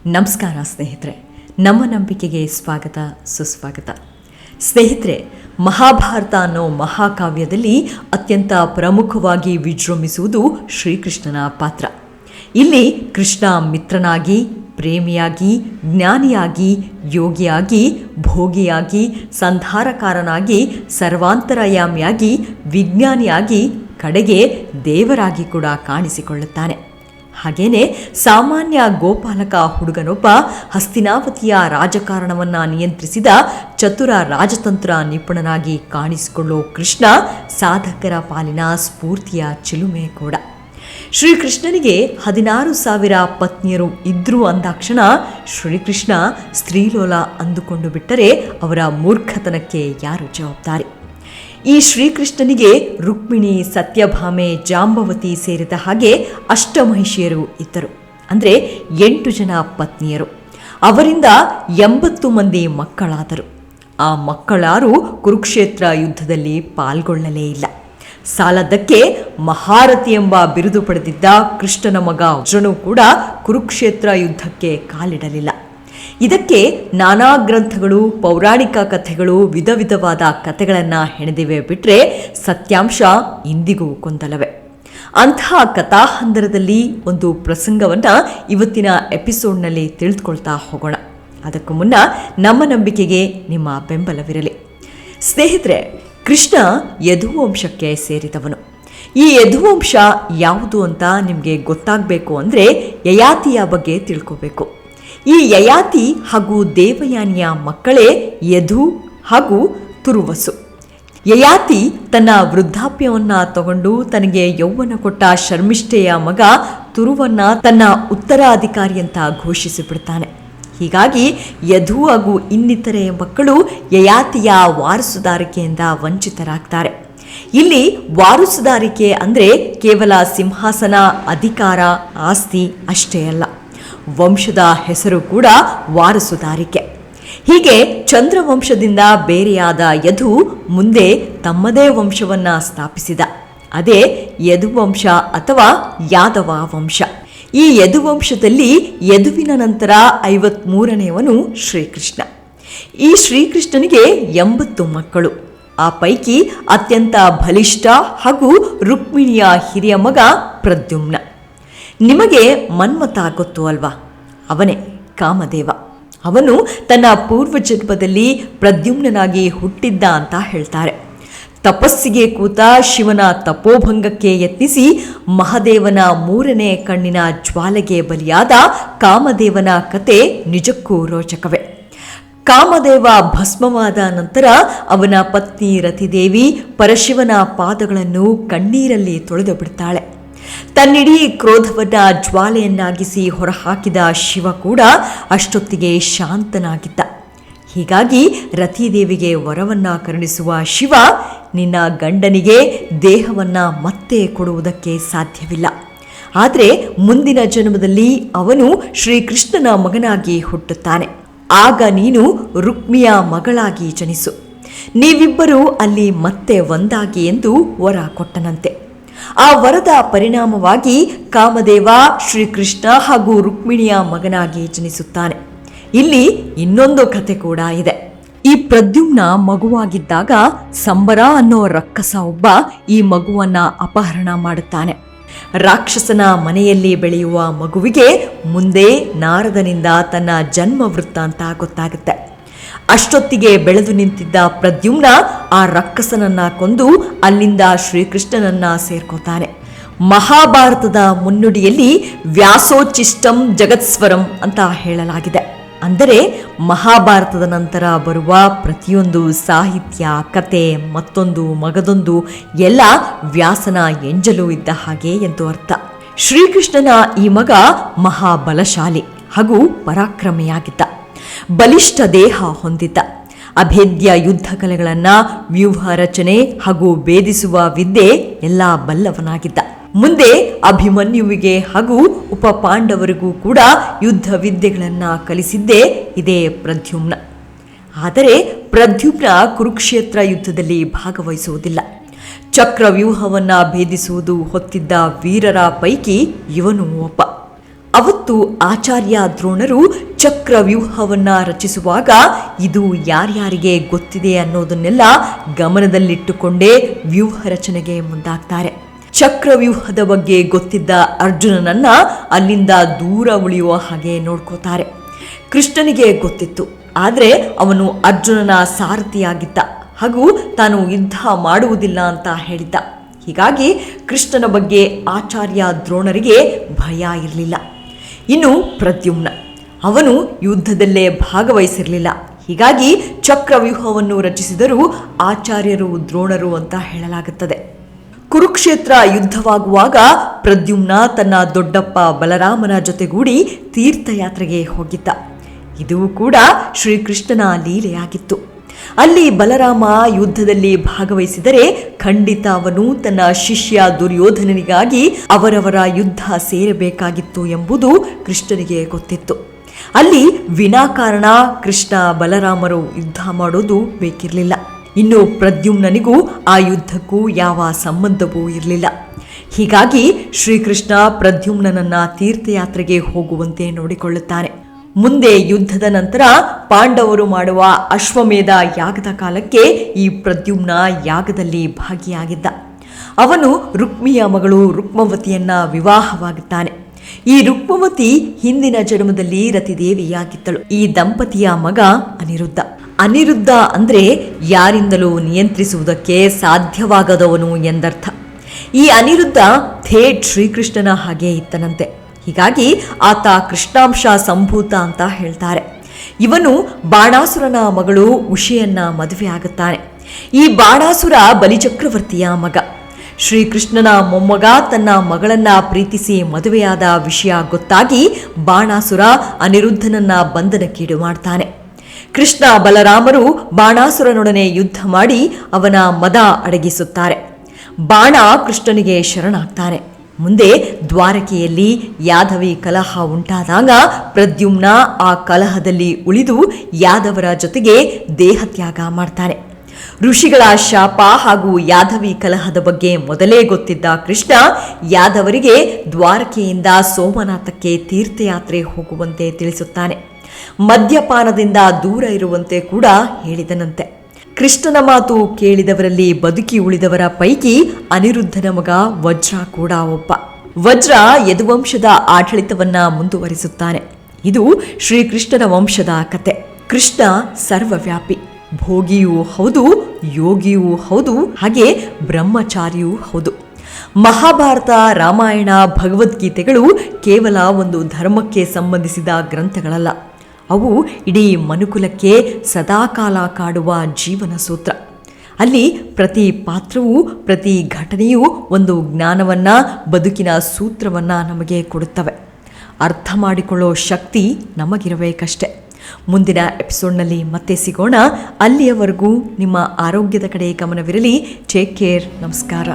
ನಮಸ್ಕಾರ ಸ್ನೇಹಿತರೆ, ನಮ್ಮ ನಂಬಿಕೆಗೆ ಸ್ವಾಗತ ಸುಸ್ವಾಗತ. ಸ್ನೇಹಿತರೆ, ಮಹಾಭಾರತ ಅನ್ನೋ ಮಹಾಕಾವ್ಯದಲ್ಲಿ ಅತ್ಯಂತ ಪ್ರಮುಖವಾಗಿ ವಿಜೃಂಭಿಸುವುದು ಶ್ರೀಕೃಷ್ಣನ ಪಾತ್ರ. ಇಲ್ಲಿ ಕೃಷ್ಣ ಮಿತ್ರನಾಗಿ, ಪ್ರೇಮಿಯಾಗಿ, ಜ್ಞಾನಿಯಾಗಿ, ಯೋಗಿಯಾಗಿ, ಭೋಗಿಯಾಗಿ, ಸಂಧಾರಕಾರನಾಗಿ, ಸರ್ವಾಂತರಯಾಮಿಯಾಗಿ, ವಿಜ್ಞಾನಿಯಾಗಿ, ಕಡೆಗೆ ದೇವರಾಗಿ ಕೂಡ ಕಾಣಿಸಿಕೊಳ್ಳುತ್ತಾನೆ. ಹಾಗೇನೆ ಸಾಮಾನ್ಯ ಗೋಪಾಲಕ ಹುಡುಗನೊಬ್ಬ ಹಸ್ತಿನಾವತಿಯ ರಾಜಕಾರಣವನ್ನು ನಿಯಂತ್ರಿಸಿದ ಚತುರ ರಾಜತಂತ್ರ ನಿಪುಣನಾಗಿ ಕಾಣಿಸಿಕೊಳ್ಳೋ ಕೃಷ್ಣ ಸಾಧಕರ ಪಾಲಿನ ಸ್ಫೂರ್ತಿಯ ಚಿಲುಮೆ ಕೂಡ. ಶ್ರೀಕೃಷ್ಣನಿಗೆ 16,000 ಪತ್ನಿಯರು ಇದ್ರು ಅಂದಾಕ್ಷಣ ಶ್ರೀಕೃಷ್ಣ ಸ್ತ್ರೀಲೋಲ ಅಂದುಕೊಂಡು ಬಿಟ್ಟರೆ ಅವರ ಮೂರ್ಖತನಕ್ಕೆ ಯಾರು ಜವಾಬ್ದಾರಿ? ಈ ಶ್ರೀಕೃಷ್ಣನಿಗೆ ರುಕ್ಮಿಣಿ, ಸತ್ಯಭಾಮೆ, ಜಾಂಬವತಿ ಸೇರಿದ ಹಾಗೆ ಅಷ್ಟಮಹಿಷಿಯರು ಇದ್ದರು. ಅಂದರೆ 8 ಜನ ಪತ್ನಿಯರು. ಅವರಿಂದ 80 ಮಂದಿ ಮಕ್ಕಳಾದರು. ಆ ಮಕ್ಕಳಾರು ಕುರುಕ್ಷೇತ್ರ ಯುದ್ಧದಲ್ಲಿ ಪಾಲ್ಗೊಳ್ಳಲೇ ಇಲ್ಲ. ಸಾಲದ್ದಕ್ಕೆ ಮಹಾರಥಿ ಎಂಬ ಬಿರುದು ಪಡೆದಿದ್ದ ಕೃಷ್ಣನ ಮಗ ಅರ್ಜುನನು ಕೂಡ ಕುರುಕ್ಷೇತ್ರ ಯುದ್ಧಕ್ಕೆ ಕಾಲಿಡಲಿಲ್ಲ. ಇದಕ್ಕೆ ನಾನಾ ಗ್ರಂಥಗಳು, ಪೌರಾಣಿಕ ಕಥೆಗಳು, ವಿಧ ವಿಧವಾದ ಕಥೆಗಳನ್ನು ಹೆಣೆದಿವೆ ಬಿಟ್ಟರೆ ಸತ್ಯಾಂಶ ಇಂದಿಗೂ ಗೊಂದಲವೇ. ಅಂತಹ ಕಥಾಹಂದರದಲ್ಲಿ ಒಂದು ಪ್ರಸಂಗವನ್ನು ಇವತ್ತಿನ ಎಪಿಸೋಡ್ನಲ್ಲಿ ತಿಳಿದುಕೊಳ್ತಾ ಹೋಗೋಣ. ಅದಕ್ಕೂ ಮುನ್ನ ನಮ್ಮ ನಂಬಿಕೆಗೆ ನಿಮ್ಮ ಬೆಂಬಲವಿರಲಿ. ಸ್ನೇಹಿತರೆ, ಕೃಷ್ಣ ಯದುವಂಶಕ್ಕೆ ಸೇರಿದವನು. ಈ ಯದುವಂಶ ಯಾವುದು ಅಂತ ನಿಮಗೆ ಗೊತ್ತಾಗಬೇಕು ಅಂದರೆ ಯಯಾತಿಯ ಬಗ್ಗೆ ತಿಳ್ಕೋಬೇಕು. ಈ ಯಯಾತಿ ಹಾಗೂ ದೇವಯಾನಿಯ ಮಕ್ಕಳೇ ಯದು ಹಾಗೂ ತುರುವಸು. ಯಯಾತಿ ತನ್ನ ವೃದ್ಧಾಪ್ಯವನ್ನು ತಗೊಂಡು ತನಗೆ ಯೌವನ ಕೊಟ್ಟ ಶರ್ಮಿಷ್ಠೆಯ ಮಗ ತುರುವನ್ನ ತನ್ನ ಉತ್ತರಾಧಿಕಾರಿ ಅಂತ ಘೋಷಿಸಿಬಿಡ್ತಾನೆ. ಹೀಗಾಗಿ ಯದು ಹಾಗೂ ಇನ್ನಿತರೆ ಮಕ್ಕಳು ಯಯಾತಿಯ ವಾರಸುದಾರಿಕೆಯಿಂದ ವಂಚಿತರಾಗ್ತಾರೆ. ಇಲ್ಲಿ ವಾರಸುದಾರಿಕೆ ಅಂದರೆ ಕೇವಲ ಸಿಂಹಾಸನ, ಅಧಿಕಾರ, ಆಸ್ತಿ ಅಷ್ಟೇ ಅಲ್ಲ, ವಂಶದ ಹೆಸರು ಕೂಡ ವಾರಸುದಾರಿಕೆ. ಹೀಗೆ ಚಂದ್ರವಂಶದಿಂದ ಬೇರೆಯಾದ ಯದು ಮುಂದೆ ತಮ್ಮದೇ ವಂಶವನ್ನು ಸ್ಥಾಪಿಸಿದ. ಅದೇ ಯದುವಂಶ ಅಥವಾ ಯಾದವ ವಂಶ. ಈ ಯದುವಂಶದಲ್ಲಿ ಯದುವಿನ ನಂತರ 53ನೇವನು ಶ್ರೀಕೃಷ್ಣ. ಈ ಶ್ರೀಕೃಷ್ಣನಿಗೆ 80 ಮಕ್ಕಳು. ಆ ಪೈಕಿ ಅತ್ಯಂತ ಬಲಿಷ್ಠ ಹಾಗೂ ರುಕ್ಮಿಣಿಯ ಹಿರಿಯ ಮಗ ಪ್ರದ್ಯುಮ್ನ. ನಿಮಗೆ ಮನ್ಮಥ ಗೊತ್ತು ಅಲ್ವಾ? ಅವನೇ ಕಾಮದೇವ. ಅವನು ತನ್ನ ಪೂರ್ವಜನ್ಮದಲ್ಲಿ ಪ್ರದ್ಯುಮ್ನಾಗಿ ಹುಟ್ಟಿದ್ದ ಅಂತ ಹೇಳ್ತಾರೆ. ತಪಸ್ಸಿಗೆ ಕೂತ ಶಿವನ ತಪೋಭಂಗಕ್ಕೆ ಯತ್ನಿಸಿ ಮಹಾದೇವನ 3ನೇ ಕಣ್ಣಿನ ಜ್ವಾಲೆಗೆ ಬಲಿಯಾದ ಕಾಮದೇವನ ಕತೆ ನಿಜಕ್ಕೂ ರೋಚಕವೇ. ಕಾಮದೇವ ಭಸ್ಮವಾದ ನಂತರ ಅವನ ಪತ್ನಿ ರತಿದೇವಿ ಪರಶಿವನ ಪಾದಗಳನ್ನು ಕಣ್ಣೀರಲ್ಲಿ ತೊಳೆದು ಬಿಡ್ತಾಳೆ. ತನ್ನಿಡೀ ಕ್ರೋಧವನ್ನ ಜ್ವಾಲೆಯನ್ನಾಗಿಸಿ ಹೊರಹಾಕಿದ ಶಿವ ಕೂಡ ಅಷ್ಟೊತ್ತಿಗೆ ಶಾಂತನಾಗಿದ್ದ. ಹೀಗಾಗಿ ರತಿದೇವಿಗೆ ವರವನ್ನ ಕರುಣಿಸುವ ಶಿವ, ನಿನ್ನ ಗಂಡನಿಗೆ ದೇಹವನ್ನ ಮತ್ತೆ ಕೊಡುವುದಕ್ಕೆ ಸಾಧ್ಯವಿಲ್ಲ, ಆದರೆ ಮುಂದಿನ ಜನ್ಮದಲ್ಲಿ ಅವನು ಶ್ರೀಕೃಷ್ಣನ ಮಗನಾಗಿ ಹುಟ್ಟುತ್ತಾನೆ. ಆಗ ನೀನು ರುಕ್ಮಿಯ ಮಗಳಾಗಿ ಜನಿಸು. ನೀವಿಬ್ಬರೂ ಅಲ್ಲಿ ಮತ್ತೆ ಒಂದಾಗಿ ಎಂದು ವರ ಕೊಟ್ಟನಂತೆ. ಆ ವರದ ಪರಿಣಾಮವಾಗಿ ಕಾಮದೇವ ಶ್ರೀಕೃಷ್ಣ ಹಾಗೂ ರುಕ್ಮಿಣಿಯ ಮಗನಾಗಿ ಜನಿಸುತ್ತಾನೆ. ಇಲ್ಲಿ ಇನ್ನೊಂದು ಕಥೆ ಕೂಡ ಇದೆ. ಈ ಪ್ರದ್ಯುಮ್ನ ಮಗುವಾಗಿದ್ದಾಗ ಸಂಬರ ಅನ್ನೋ ರಕ್ಕಸ ಒಬ್ಬ ಈ ಮಗುವನ್ನ ಅಪಹರಣ ಮಾಡುತ್ತಾನೆ. ರಾಕ್ಷಸನ ಮನೆಯಲ್ಲಿ ಬೆಳೆಯುವ ಮಗುವಿಗೆ ಮುಂದೆ ನಾರದನಿಂದ ತನ್ನ ಜನ್ಮ ವೃತ್ತಾಂತ ಗೊತ್ತಾಗುತ್ತೆ. ಅಷ್ಟೊತ್ತಿಗೆ ಬೆಳೆದು ನಿಂತಿದ್ದ ಪ್ರದ್ಯುಮ್ನ ಆ ರಕ್ಕಸನನ್ನ ಕೊಂದು ಅಲ್ಲಿಂದ ಶ್ರೀಕೃಷ್ಣನನ್ನ ಸೇರ್ಕೋತಾನೆ. ಮಹಾಭಾರತದ ಮುನ್ನುಡಿಯಲ್ಲಿ ವ್ಯಾಸೋಚ್ಚಿಷ್ಟಂ ಜಗತ್ಸ್ವರಂ ಅಂತ ಹೇಳಲಾಗಿದೆ. ಅಂದರೆ ಮಹಾಭಾರತದ ನಂತರ ಬರುವ ಪ್ರತಿಯೊಂದು ಸಾಹಿತ್ಯ, ಕತೆ, ಮತ್ತೊಂದು ಮಗದೊಂದು ಎಲ್ಲ ವ್ಯಾಸನ ಎಂಜಲು ಇದ್ದ ಹಾಗೆ ಎಂದು ಅರ್ಥ. ಶ್ರೀಕೃಷ್ಣನ ಈ ಮಗ ಮಹಾಬಲಶಾಲಿ ಹಾಗೂ ಪರಾಕ್ರಮಿಯಾಗಿದ್ದ. ಬಲಿಷ್ಠ ದೇಹ ಹೊಂದಿದ್ದ. ಅಭೇದ್ಯ ಯುದ್ಧ ಕಲೆಗಳನ್ನು, ವ್ಯೂಹ ರಚನೆ ಹಾಗೂ ಭೇದಿಸುವ ವಿದ್ಯೆ ಎಲ್ಲ ಬಲ್ಲವನಾಗಿದ್ದ. ಮುಂದೆ ಅಭಿಮನ್ಯುವಿಗೆ ಹಾಗೂ ಉಪ ಪಾಂಡವರಿಗೂ ಕೂಡ ಯುದ್ಧ ವಿದ್ಯೆಗಳನ್ನು ಕಲಿಸಿದ್ದೇ ಇದೇ ಪ್ರದ್ಯುಮ್ನ. ಆದರೆ ಪ್ರದ್ಯುಮ್ನ ಕುರುಕ್ಷೇತ್ರ ಯುದ್ಧದಲ್ಲಿ ಭಾಗವಹಿಸುವುದಿಲ್ಲ. ಚಕ್ರವ್ಯೂಹವನ್ನು ಭೇದಿಸುವುದು ಹೊತ್ತಿದ್ದ ವೀರರ ಪೈಕಿ ಇವನು ಒಬ್ಬ. ಅವತ್ತು ಆಚಾರ್ಯ ದ್ರೋಣರು ಚಕ್ರವ್ಯೂಹವನ್ನ ರಚಿಸುವಾಗ ಇದು ಯಾರ್ಯಾರಿಗೆ ಗೊತ್ತಿದೆ ಅನ್ನೋದನ್ನೆಲ್ಲ ಗಮನದಲ್ಲಿಟ್ಟುಕೊಂಡೇ ವ್ಯೂಹ ರಚನೆಗೆ ಮುಂದಾಗ್ತಾರೆ. ಚಕ್ರವ್ಯೂಹದ ಬಗ್ಗೆ ಗೊತ್ತಿದ್ದ ಅರ್ಜುನನನ್ನ ಅಲ್ಲಿಂದ ದೂರ ಉಳಿಯುವ ಹಾಗೆ ನೋಡ್ಕೋತಾರೆ. ಕೃಷ್ಣನಿಗೆ ಗೊತ್ತಿತ್ತು, ಆದರೆ ಅವನು ಅರ್ಜುನನ ಸಾರಥಿಯಾಗಿದ್ದ ಹಾಗೂ ತಾನು ಯುದ್ಧ ಮಾಡುವುದಿಲ್ಲ ಅಂತ ಹೇಳಿದ್ದ. ಹೀಗಾಗಿ ಕೃಷ್ಣನ ಬಗ್ಗೆ ಆಚಾರ್ಯ ದ್ರೋಣರಿಗೆ ಭಯ ಇರಲಿಲ್ಲ. ಇನ್ನು ಪ್ರದ್ಯುಮ್ನ, ಅವನು ಯುದ್ಧದಲ್ಲೇ ಭಾಗವಹಿಸಿರಲಿಲ್ಲ. ಹೀಗಾಗಿ ಚಕ್ರವ್ಯೂಹವನ್ನು ರಚಿಸಿದರೂ ಆಚಾರ್ಯರು ದ್ರೋಣರು ಅಂತ ಹೇಳಲಾಗುತ್ತದೆ. ಕುರುಕ್ಷೇತ್ರ ಯುದ್ಧವಾಗುವಾಗ ಪ್ರದ್ಯುಮ್ನ ತನ್ನ ದೊಡ್ಡಪ್ಪ ಬಲರಾಮನ ಜೊತೆಗೂಡಿ ತೀರ್ಥಯಾತ್ರೆಗೆ ಹೋಗಿದ್ದ. ಇದು ಕೂಡ ಶ್ರೀಕೃಷ್ಣನ ಲೀಲೆಯಾಗಿತ್ತು. ಅಲ್ಲಿ ಬಲರಾಮ ಯುದ್ಧದಲ್ಲಿ ಭಾಗವಹಿಸಿದರೆ ಖಂಡಿತ ಅವನು ತನ್ನ ಶಿಷ್ಯ ದುರ್ಯೋಧನನಿಗಾಗಿ ಅವರವರ ಯುದ್ಧ ಸೇರಬೇಕಾಗಿತ್ತು ಎಂಬುದು ಕೃಷ್ಣನಿಗೆ ಗೊತ್ತಿತ್ತು. ಅಲ್ಲಿ ವಿನಾಕಾರಣ ಕೃಷ್ಣ ಬಲರಾಮರು ಯುದ್ಧ ಮಾಡೋದು ಬೇಕಿರಲಿಲ್ಲ. ಇನ್ನು ಪ್ರದ್ಯುಮ್ನನಿಗೂ ಆ ಯುದ್ಧಕ್ಕೂ ಯಾವ ಸಂಬಂಧವೂ ಇರಲಿಲ್ಲ. ಹೀಗಾಗಿ ಶ್ರೀಕೃಷ್ಣ ಪ್ರದ್ಯುಮ್ನನನ್ನ ತೀರ್ಥಯಾತ್ರೆಗೆ ಹೋಗುವಂತೆ ನೋಡಿಕೊಳ್ಳುತ್ತಾನೆ. ಮುಂದೆ ಯುದ್ಧದ ನಂತರ ಪಾಂಡವರು ಮಾಡುವ ಅಶ್ವಮೇಧ ಯಾಗದ ಕಾಲಕ್ಕೆ ಈ ಪ್ರದ್ಯುಮ್ನ ಯಾಗದಲ್ಲಿ ಭಾಗಿಯಾಗಿದ್ದ. ಅವನು ರುಕ್ಮಿಯ ಮಗಳು ರುಕ್ಮವತಿಯನ್ನ ವಿವಾಹವಾಗುತ್ತಾನೆ. ಈ ರುಕ್ಮವತಿ ಹಿಂದಿನ ಜನ್ಮದಲ್ಲಿ ರತಿದೇವಿಯಾಗಿದ್ದಳು. ಈ ದಂಪತಿಯ ಮಗ ಅನಿರುದ್ಧ. ಅನಿರುದ್ಧ ಅಂದ್ರೆ ಯಾರಿಂದಲೂ ನಿಯಂತ್ರಿಸುವುದಕ್ಕೆ ಸಾಧ್ಯವಾಗದವನು ಎಂದರ್ಥ. ಈ ಅನಿರುದ್ಧ ಥೇಟ್ ಶ್ರೀಕೃಷ್ಣನ ಹಾಗೆ ಇತ್ತನಂತೆ. ಹೀಗಾಗಿ ಆತ ಕೃಷ್ಣಾಂಶ ಸಂಭೂತ ಅಂತ ಹೇಳ್ತಾರೆ. ಇವನು ಬಾಣಾಸುರನ ಮಗಳು ಉಷೆಯನ್ನ ಮದುವೆ ಆಗುತ್ತಾನೆ. ಈ ಬಾಣಾಸುರ ಬಲಿಚಕ್ರವರ್ತಿಯ ಮಗ. ಶ್ರೀಕೃಷ್ಣನ ಮೊಮ್ಮಗ ತನ್ನ ಮಗಳನ್ನ ಪ್ರೀತಿಸಿ ಮದುವೆಯಾದ ವಿಷಯ ಗೊತ್ತಾಗಿ ಬಾಣಾಸುರ ಅನಿರುದ್ಧನನ್ನ ಬಂಧನಕ್ಕೀಡು ಮಾಡ್ತಾನೆ. ಕೃಷ್ಣ ಬಲರಾಮರು ಬಾಣಾಸುರನೊಡನೆ ಯುದ್ಧ ಮಾಡಿ ಅವನ ಮದ ಅಡಗಿಸುತ್ತಾರೆ. ಬಾಣ ಕೃಷ್ಣನಿಗೆ ಶರಣಾಗ್ತಾನೆ. ಮುಂದೆ ದ್ವಾರಕೆಯಲ್ಲಿ ಯಾದವಿ ಕಲಹ ಉಂಟಾದಾಗ ಪ್ರದ್ಯುಮ್ನ ಆ ಕಲಹದಲ್ಲಿ ಉಳಿದು ಯಾದವರ ಜೊತೆಗೆ ದೇಹತ್ಯಾಗ ಮಾಡ್ತಾನೆ. ಋಷಿಗಳ ಶಾಪ ಹಾಗೂ ಯಾದವಿ ಕಲಹದ ಬಗ್ಗೆ ಮೊದಲೇ ಗೊತ್ತಿದ್ದ ಕೃಷ್ಣ ಯಾದವರಿಗೆ ದ್ವಾರಕೆಯಿಂದ ಸೋಮನಾಥಕ್ಕೆ ತೀರ್ಥಯಾತ್ರೆ ಹೋಗುವಂತೆ ತಿಳಿಸುತ್ತಾನೆ. ಮದ್ಯಪಾನದಿಂದ ದೂರ ಇರುವಂತೆ ಕೂಡ ಹೇಳಿದನಂತೆ. ಕೃಷ್ಣನ ಮಾತು ಕೇಳಿದವರಲ್ಲಿ ಬದುಕಿ ಉಳಿದವರ ಪೈಕಿ ಅನಿರುದ್ಧನ ಮಗ ವಜ್ರ ಕೂಡ ಒಬ್ಬ. ವಜ್ರ ಯದುವಂಶದ ಆಡಳಿತವನ್ನ ಮುಂದುವರಿಸುತ್ತಾನೆ. ಇದು ಶ್ರೀಕೃಷ್ಣನ ವಂಶದ ಕತೆ. ಕೃಷ್ಣ ಸರ್ವವ್ಯಾಪಿ, ಭೋಗಿಯೂ ಹೌದು, ಯೋಗಿಯೂ ಹೌದು, ಹಾಗೆ ಬ್ರಹ್ಮಚಾರಿಯೂ ಹೌದು. ಮಹಾಭಾರತ, ರಾಮಾಯಣ, ಭಗವದ್ಗೀತೆಗಳು ಕೇವಲ ಒಂದು ಧರ್ಮಕ್ಕೆ ಸಂಬಂಧಿಸಿದ ಗ್ರಂಥಗಳಲ್ಲ. ಅವು ಇಡೀ ಮನುಕುಲಕ್ಕೆ ಸದಾಕಾಲ ಕಾಡುವ ಜೀವನ ಸೂತ್ರ. ಅಲ್ಲಿ ಪ್ರತಿ ಪಾತ್ರವೂ ಪ್ರತಿ ಘಟನೆಯೂ ಒಂದು ಜ್ಞಾನವನ್ನ, ಬದುಕಿನ ಸೂತ್ರವನ್ನ ನಮಗೆ ಕೊಡುತ್ತವೆ. ಅರ್ಥ ಮಾಡಿಕೊಳ್ಳೋ ಶಕ್ತಿ ನಮಗಿರಬೇಕಷ್ಟೆ. ಮುಂದಿನ ಎಪಿಸೋಡ್ನಲ್ಲಿ ಮತ್ತೆ ಸಿಗೋಣ. ಅಲ್ಲಿಯವರೆಗೂ ನಿಮ್ಮ ಆರೋಗ್ಯದ ಕಡೆ ಗಮನವಿರಲಿ. Take care. ನಮಸ್ಕಾರ.